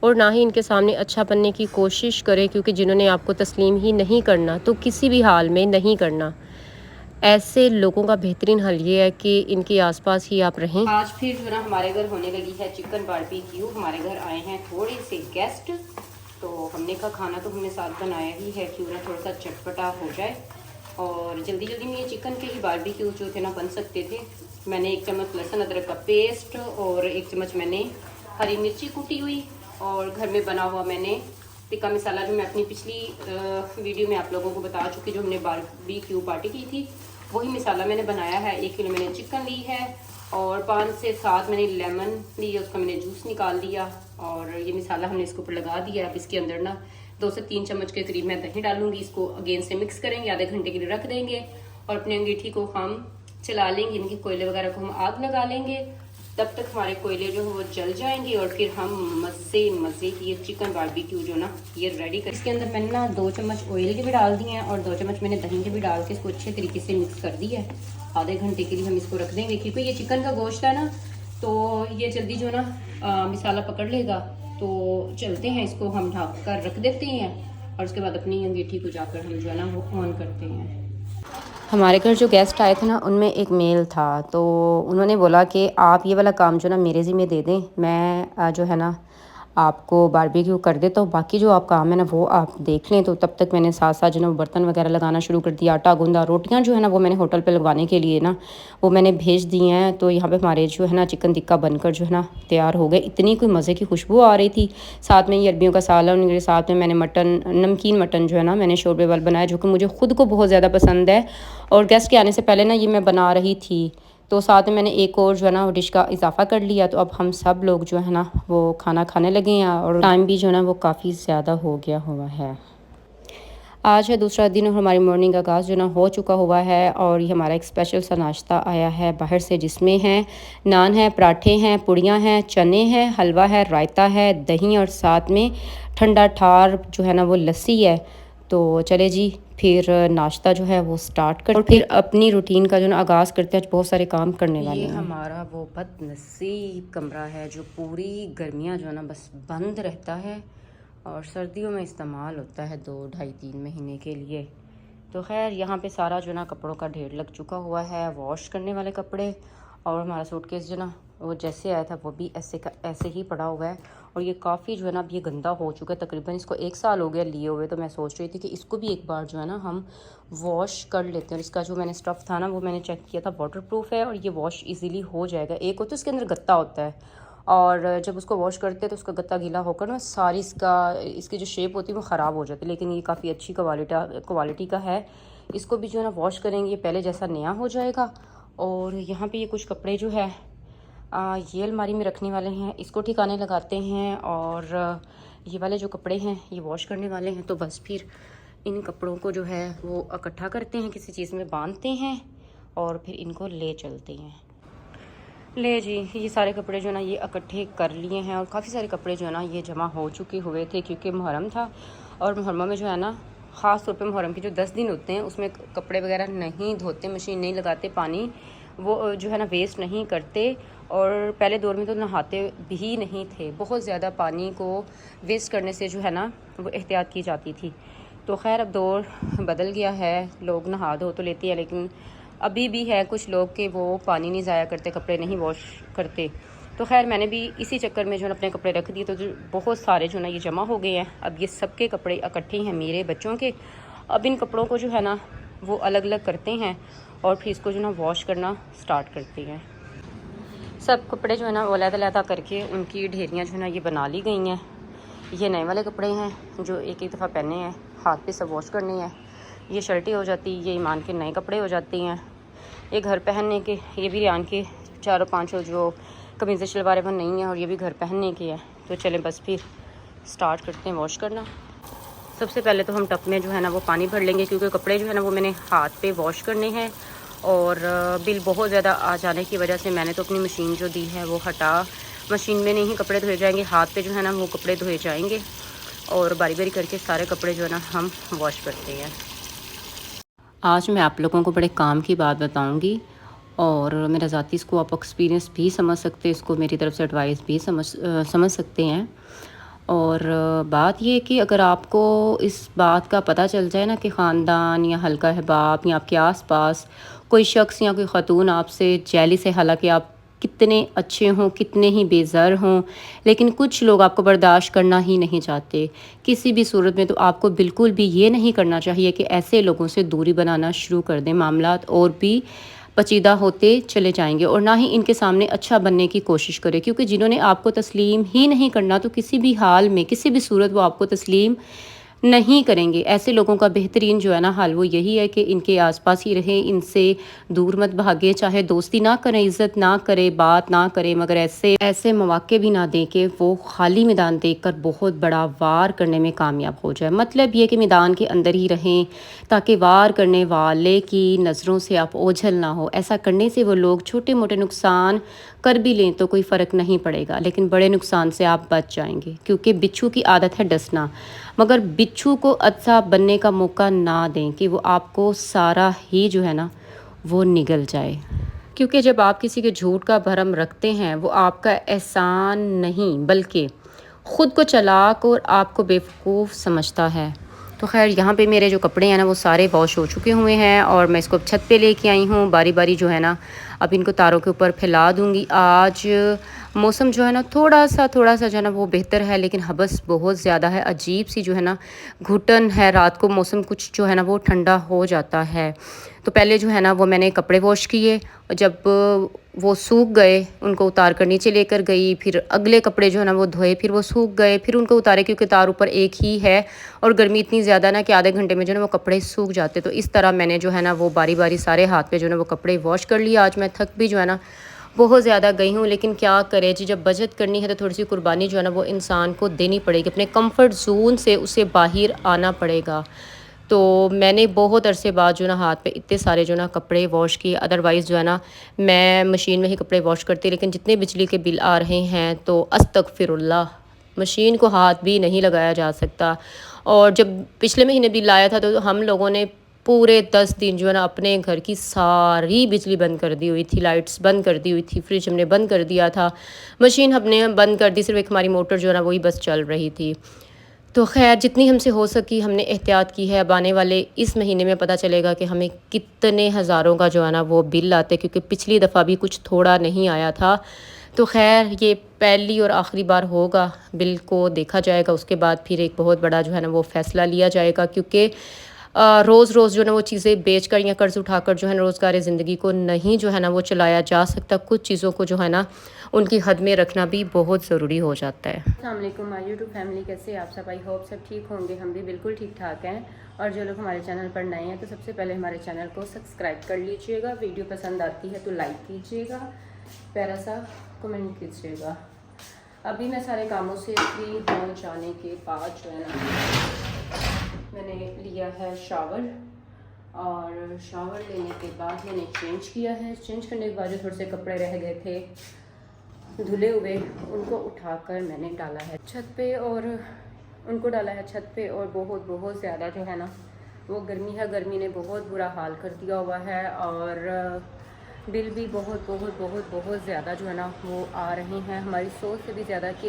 और ना ही इनके सामने अच्छा बनने की कोशिश करें, क्योंकि जिन्होंने आपको तस्लीम ही नहीं करना तो किसी भी हाल में नहीं करना। ऐसे लोगों का बेहतरीन हल ये है कि इनके आसपास ही आप रहें। आज फिर जो ना हमारे घर होने लगी है चिकन बारबेक्यू। हमारे घर आए हैं थोड़े से गेस्ट, तो हमने का खाना तो हमने साथ बनाया ही है, क्यों ना थोड़ा सा चटपटा हो जाए। और जल्दी जल्दी में ये चिकन के ही बारबेक्यू जो थे ना बन सकते थे। मैंने 1 चम्मच लहसुन अदरक का पेस्ट और 1 चम्मच मैंने हरी मिर्ची कूटी हुई, और घर में बना हुआ मैंने टिक्का मसाला, जो मैं अपनी पिछली वीडियो में आप लोगों को बता चुकी, जो हमने बारबेक्यू पार्टी की थी, वही मसाला मैंने बनाया है। 1 किलो मैंने चिकन ली है और 5 से 7 मैंने लेमन ली है, उसका मैंने जूस निकाल दिया और ये मसाला हमने इसके ऊपर लगा दिया। अब इसके अंदर ना 2 से 3 चम्मच के करीब मैं दही डालूंगी। इसको अगेन से मिक्स करेंगे, आधे घंटे के लिए रख देंगे और अपनी अंगीठी को हम चला लेंगे, इनके कोयले वगैरह को हम आग लगा लेंगे। तब तक हमारे कोयले जो है वो जल जाएंगे और फिर हम मज़े की ये चिकन बारबेक्यू जो ना ये रेडी कर। इसके अंदर मैंने ना 2 चम्मच ऑयल के भी डाल दिए हैं और 2 चम्मच मैंने दही के भी डाल के इसको अच्छे तरीके से मिक्स कर दिया है। आधे घंटे के लिए हम इसको रख देंगे, क्योंकि ये चिकन का गोश्त है ना, तो ये जल्दी जो ना मसाला पकड़ लेगा। तो चलते हैं, इसको हम ढक कर रख देते हैं और उसके बाद अपनी अंगीठी को जाकर हम जो है ना वो ऑन करते हैं। हमारे घर जो गेस्ट आए थे ना, उनमें एक मेल था, तो उन्होंने बोला कि आप ये वाला काम जो ना मेरे ज़िम्मे दे दें, मैं जो है ना आपको बारबेक्यू कर देता हूँ, बाकी जो आप काम है ना वो आप देख लें। तो तब तक मैंने साथ साथ जो ना बर्तन वगैरह लगाना शुरू कर दिया, आटा गूंदा। रोटियाँ जो है ना वो मैंने होटल पे लगवाने के लिए ना वो मैंने भेज दी हैं। तो यहाँ पे हमारे जो है ना चिकन टिक्का बनकर जो है ना तैयार हो गए। इतनी कोई मज़े की खुशबू आ रही थी। साथ में ये अरबियों का सालन, के साथ में मैंने मटन, नमकीन मटन जो है ना मैंने शोरबे वाल बनाया, जो कि मुझे ख़ुद को बहुत ज़्यादा पसंद है। और गेस्ट के आने से पहले ना ये मैं बना रही थी, तो साथ में मैंने एक और जो है ना वो डिश का इजाफा कर लिया। तो अब हम सब लोग जो है ना वो खाना खाने लगे हैं और टाइम भी जो है ना वो काफ़ी ज़्यादा हो गया हुआ है। आज है दूसरा दिन और हमारी मॉर्निंग का आगाज़ जो ना हो चुका हुआ है। और ये हमारा एक स्पेशल सा नाश्ता आया है बाहर से, जिसमें है नान है, पराठे हैं, पुड़ियाँ हैं, चने हैं, हलवा है, रायता है, दही और साथ में ठंडा ठार जो है ना वो लस्सी है। तो चले जी, फिर नाश्ता जो है वो स्टार्ट करते और फिर अपनी रूटीन का जो ना आगाज़ करते हैं। बहुत सारे काम करने वाले हैं। ये हमारा वो बदनसीब कमरा है जो पूरी गर्मियाँ जो है ना बस बंद रहता है और सर्दियों में इस्तेमाल होता है 2, ढाई, 3 महीने के लिए। तो खैर यहाँ पे सारा जो ना कपड़ों का ढेर लग चुका हुआ है, वॉश करने वाले कपड़े। और हमारा सूटकेस जो ना वो जैसे आया था वो भी ऐसे का ऐसे ही पड़ा हुआ है। और ये काफ़ी जो है ना अब ये गंदा हो चुका है, तकरीबन इसको 1 साल हो गया लिए हुए। तो मैं सोच रही थी कि इसको भी एक बार जो है ना हम वॉश कर लेते हैं। और इसका जो मैंने स्टफ़ था ना वो मैंने चेक किया था, वाटरप्रूफ है और ये वॉश इजीली हो जाएगा। एक होता है इसके अंदर गत्ता होता है, और जब उसको वॉश करते हैं तो उसका गत्ता गीला होकर ना सारी इसकी जो शेप होती है वो ख़राब हो जाती है। लेकिन ये काफ़ी अच्छी क्वालिटी का है। इसको भी जो है ना वॉश करेंगे पहले जैसा नया हो जाएगा। और यहाँ पे ये कुछ कपड़े जो है ये अलमारी में रखने वाले हैं, इसको ठिकाने लगाते हैं। और ये वाले जो कपड़े हैं ये वॉश करने वाले हैं। तो बस फिर इन कपड़ों को जो है वो इकट्ठा करते हैं, किसी चीज़ में बांधते हैं और फिर इनको ले चलते हैं। ले जी, ये सारे कपड़े जो ना ये इकट्ठे कर लिए हैं। और काफ़ी सारे कपड़े जो है ना ये जमा हो चुके हुए थे, क्योंकि मुहर्रम था। और मुहर्रम में जो है ना ख़ास तौर पे मुहर्रम के जो 10 दिन होते हैं उसमें कपड़े वगैरह नहीं धोते, मशीन नहीं लगाते, पानी वो जो है ना वेस्ट नहीं करते। और पहले दौर में तो नहाते भी नहीं थे, बहुत ज़्यादा पानी को वेस्ट करने से जो है ना वो एहतियात की जाती थी। तो खैर अब दौर बदल गया है, लोग नहा धो तो लेते हैं, लेकिन अभी भी है कुछ लोग कि वो पानी नहीं ज़ाया करते, कपड़े नहीं वॉश करते। तो खैर मैंने भी इसी चक्कर में जो है अपने कपड़े रख दिए, तो जो बहुत सारे जो ना ये जमा हो गए हैं। अब ये सबके कपड़े इकट्ठे हैं मेरे बच्चों के। अब इन कपड़ों को जो है ना वो अलग अलग करते हैं और फिर इसको जो ना वॉश करना स्टार्ट करते हैं। सब कपड़े जो है ना वो अलग-अलग करके उनकी ढेरियाँ जो है ना ये बना ली गई हैं। ये नए वाले कपड़े हैं जो एक दफ़ा पहने हैं, हाथ पे सब वॉश करने हैं। ये शर्टें हो जाती, ये ईमान के नए कपड़े हो जाते हैं। ये घर पहनने के, ये भी रियान के 4-5 जो कमीज़ें शलवारें बन नहीं हैं, और ये भी घर पहनने के हैं। तो चलें बस फिर स्टार्ट करते हैं वॉश करना। सबसे पहले तो हम टब में जो है ना वो पानी भर लेंगे, क्योंकि कपड़े जो है ना वो मैंने हाथ पे वॉश करने हैं। और बिल बहुत ज़्यादा आ जाने की वजह से मैंने तो अपनी मशीन जो दी है वो हटा, मशीन में नहीं कपड़े धोए जाएंगे, हाथ पे जो है ना वो कपड़े धोए जाएंगे। और बारी बारी करके सारे कपड़े जो है ना हम वॉश करते हैं। आज मैं आप लोगों को बड़े काम की बात बताऊंगी, और मेरा ज़ाती इसको आप एक्सपीरियंस भी समझ सकते हैं, इसको मेरी तरफ से एडवाइस भी समझ सकते हैं। और बात ये है कि अगर आपको इस बात का पता चल जाए ना कि ख़ानदान या हल्का अहबाब या आपके आस-पास कोई शख़्स या कोई ख़ातून आपसे जेलस है, हालाँकि आप कितने अच्छे हों, कितने ही बेज़र हों, लेकिन कुछ लोग आपको बर्दाश्त करना ही नहीं चाहते। किसी भी सूरत में तो आपको बिल्कुल भी ये नहीं करना चाहिए कि ऐसे लोगों से दूरी बनाना शुरू कर दें। मामलात और भी पेचीदा होते चले जाएँगे और ना ही इनके सामने अच्छा बनने की कोशिश करें, क्योंकि जिन्होंने आपको तस्लीम ही नहीं करना तो किसी भी हाल में, किसी भी सूरत वो आपको तस्लीम नहीं करेंगे। ऐसे लोगों का बेहतरीन जो है ना हल वो यही है कि इनके आस-पास ही रहें, इनसे दूर मत भागें, चाहे दोस्ती ना करें, इज़्ज़त ना करें, बात ना करें, मगर ऐसे ऐसे मौके भी ना दें कि वो खाली मैदान देखकर बहुत बड़ा वार करने में कामयाब हो जाए। मतलब ये कि मैदान के अंदर ही रहें ताकि वार करने वाले की नज़रों से आप ओझल ना हो। ऐसा करने से वो लोग छोटे-मोटे नुकसान कर भी लें तो कोई फ़र्क नहीं पड़ेगा, लेकिन बड़े नुकसान से आप बच जाएँगे, क्योंकि बिच्छू की आदत है डसना। मगर बिच्छू को अच्छा बनने का मौका ना दें कि वो आपको सारा ही जो है ना वो निगल जाए, क्योंकि जब आप किसी के झूठ का भरम रखते हैं वो आपका एहसान नहीं बल्कि ख़ुद को चालाक और आपको बेवकूफ़ समझता है। तो ख़ैर यहाँ पे मेरे जो कपड़े हैं ना वो सारे वॉश हो चुके हुए हैं और मैं इसको छत पे लेके आई हूँ। बारी बारी जो है ना अब इनको तारों के ऊपर फैला दूँगी। आज मौसम जो है ना थोड़ा सा जो है ना वो बेहतर है, लेकिन हबस बहुत ज़्यादा है, अजीब सी जो है ना घुटन है। रात को मौसम कुछ जो है ना वो ठंडा हो जाता है। तो पहले जो है ना वो मैंने कपड़े वॉश किए और जब वो सूख गए उनको उतार कर नीचे लेकर गई, फिर अगले कपड़े जो है ना वो धोए, फिर वो सूख गए, फिर उनको उतारे, क्योंकि तार ऊपर एक ही है और गर्मी इतनी ज़्यादा ना कि आधे घंटे में जो है ना वो कपड़े सूख जाते। तो इस तरह मैंने जो है ना वो बारी बारी सारे हाथ पे जो है ना वो कपड़े वॉश कर लिए। आज मैं थक भी जो है ना बहुत ज़्यादा गई हूँ, लेकिन क्या करें जी, जब बचत करनी है तो थोड़ी सी कुर्बानी जो है ना वो इंसान को देनी पड़ेगी, अपने कंफर्ट जोन से उसे बाहर आना पड़ेगा। तो मैंने बहुत अरसे बाद जो ना हाथ पे इतने सारे जो ना कपड़े वॉश किए। अदरवाइज़ जो है ना मैं मशीन में ही कपड़े वॉश करती, लेकिन जितने बिजली के बिल आ रहे हैं तो अस्तगफिरुल्लाह, मशीन को हाथ भी नहीं लगाया जा सकता। और जब पिछले महीने बिल आया था तो हम लोगों ने पूरे 10 दिन जो है ना अपने घर की सारी बिजली बंद कर दी हुई थी, लाइट्स बंद कर दी हुई थी, फ्रिज हमने बंद कर दिया था, मशीन हमने बंद कर दी, सिर्फ एक हमारी मोटर जो है ना वही बस चल रही थी। तो ख़ैर जितनी हमसे हो सकी हमने एहतियात की है। अब आने वाले इस महीने में पता चलेगा कि हमें कितने हज़ारों का जो है ना वो बिल आते, क्योंकि पिछली दफ़ा भी कुछ थोड़ा नहीं आया था। तो ख़ैर ये पहली और आखिरी बार होगा, बिल को देखा जाएगा, उसके बाद फिर एक बहुत बड़ा जो है ना वो फ़ैसला लिया जाएगा, क्योंकि रोज़ रोज़ जो है ना वो चीज़ें बेच कर या कर्ज़ उठाकर जो है ना रोज़गार ज़िंदगी को नहीं जो है ना वो चलाया जा सकता। कुछ चीज़ों को जो है ना उनकी हद में रखना भी बहुत ज़रूरी हो जाता है। अस्सलाम वालेकुम माय यूट्यूब फैमिली, कैसे आप सब? आई होप सब ठीक होंगे, हम भी बिल्कुल ठीक ठाक हैं। और जो लोग हमारे चैनल पर नए हैं तो सबसे पहले हमारे चैनल को सब्सक्राइब कर लीजिएगा, वीडियो पसंद आती है तो लाइक कीजिएगा, प्यारा सा कमेंट कीजिएगा। अभी मैं सारे कामों से फ्री हो जाने के बाद जो है ना मैंने लिया है शावर, और शावर लेने के बाद मैंने चेंज किया है। चेंज करने के बाद जो थोड़े से कपड़े रह गए थे धुले हुए उनको उठाकर मैंने डाला है छत पे, और उनको डाला है छत पे। और बहुत ज़्यादा जो है ना वो गर्मी है, गर्मी ने बहुत बुरा हाल कर दिया हुआ है, और बिल भी बहुत ज़्यादा जो है ना वो आ रहे हैं, हमारी सोच से भी ज़्यादा, कि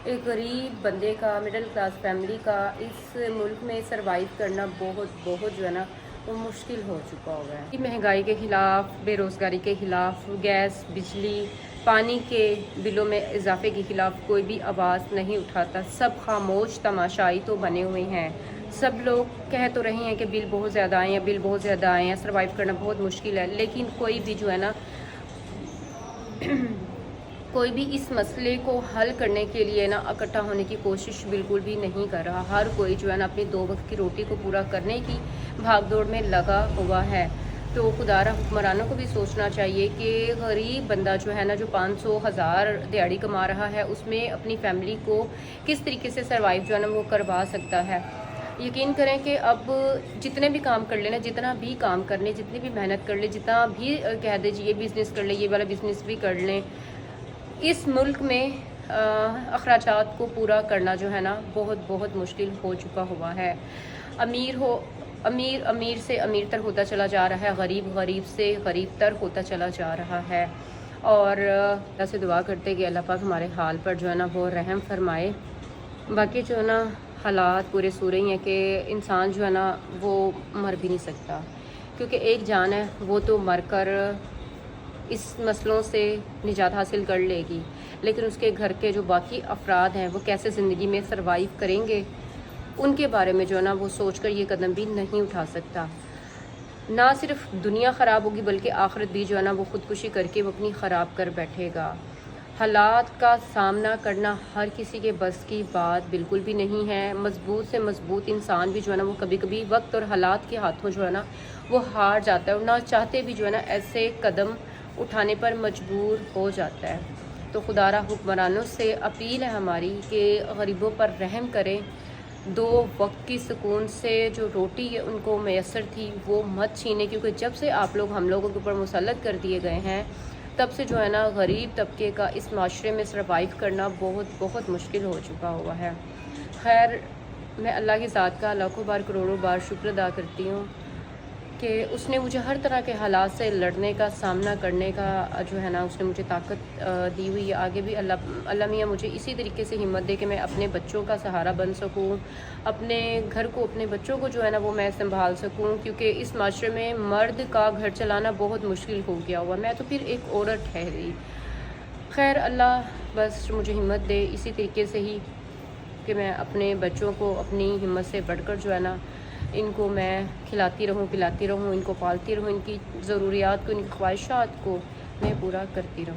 एक गरीब बंदे का, मिडिल क्लास फैमिली का इस मुल्क में सरवाइव करना बहुत जो है ना वो मुश्किल हो चुका हुआ है। महंगाई के ख़िलाफ़, बेरोज़गारी के ख़िलाफ़, गैस, बिजली, पानी के बिलों में इजाफे के ख़िलाफ़ कोई भी आवाज़ नहीं उठाता। सब खामोश तमाशाई तो बने हुए हैं। सब लोग कह तो रहे हैं कि बिल बहुत ज़्यादा आए हैं, बिल बहुत ज़्यादा आए हैं, सर्वाइव करना बहुत मुश्किल है, लेकिन कोई भी जो है ना कोई भी इस मसले को हल करने के लिए ना इकट्ठा होने की कोशिश बिल्कुल भी नहीं कर रहा। हर कोई जो है ना अपनी 2 वक्त की रोटी को पूरा करने की भागदौड़ में लगा हुआ है। तो खुदारा हुक्मरानों को भी सोचना चाहिए कि गरीब बंदा जो है ना जो 500,000 दिहाड़ी कमा रहा है उसमें अपनी फैमिली को किस तरीके से सर्वाइव जो है ना वो करवा सकता है। यकीन करें कि अब जितने भी काम कर लेना, जितना भी काम कर लें, जितनी भी मेहनत कर लें, जितना भी कह दीजिए ये बिज़नेस कर लें, ये वाला बिज़नेस भी कर लें, इस मुल्क में अखराजात को पूरा करना जो है ना बहुत मुश्किल हो चुका हुआ है। अमीर से अमीर तर होता चला जा रहा है, गरीब से गरीब तर होता चला जा रहा है। और अल्लाह से दुआ करते कि अल्लाह पाक हमारे हाल पर जो है ना वो रहम फरमाए। बाकी जो है ना हालात पूरे सूरे ही हैं कि इंसान जो है ना वो मर भी नहीं सकता, क्योंकि एक जान है वो तो मर कर इस मसलों से निजात हासिल कर लेगी, लेकिन उसके घर के जो बाकी अफराद हैं वो कैसे ज़िंदगी में सरवाइव करेंगे, उनके बारे में जो है ना वो सोच कर ये कदम भी नहीं उठा सकता। ना सिर्फ दुनिया ख़राब होगी बल्कि आखिरत भी जो है ना वो ख़ुदकुशी करके वो अपनी ख़राब कर बैठेगा। हालात का सामना करना हर किसी के बस की बात बिल्कुल भी नहीं है। मज़बूत से मज़बूत इंसान भी जो है ना वो कभी कभी वक्त और हालात के हाथों जो है ना वो हार जाता है और ना चाहते भी जो है ना ऐसे कदम उठाने पर मजबूर हो जाता है। तो खुदारा हुक्मरानों से अपील है हमारी कि गरीबों पर रहम करें। 2 वक्त की सुकून से जो रोटी है उनको मैसर थी वो मत छीने, क्योंकि जब से आप लोग हम लोगों के ऊपर मुसल्लत कर दिए गए हैं तब से जो है ना गरीब तबके का इस माशरे में सरवाइव करना बहुत बहुत मुश्किल हो चुका हुआ है। खैर, मैं अल्लाह की ज़ात का लाखों बार करोड़ों बार शुक्र अदा करती हूँ कि उसने मुझे हर तरह के हालात से लड़ने का, सामना करने का जो है ना उसने मुझे ताकत दी हुई है। आगे भी अल्लाह मियाँ मुझे इसी तरीके से हिम्मत दे कि मैं अपने बच्चों का सहारा बन सकूं, अपने घर को, अपने बच्चों को जो है ना वो मैं संभाल सकूं, क्योंकि इस माशरे में मर्द का घर चलाना बहुत मुश्किल हो गया हुआ, मैं तो फिर एक औरत ठहरी। खैर, अल्लाह बस मुझे हिम्मत दे इसी तरीके से ही कि मैं अपने बच्चों को अपनी हिम्मत से बढ़कर जो है ना इनको मैं खिलाती रहूं, पिलाती रहूं, इनको पालती रहूं, इनकी ज़रूरियात को, इनकी ख्वाहिशात को मैं पूरा करती रहूं।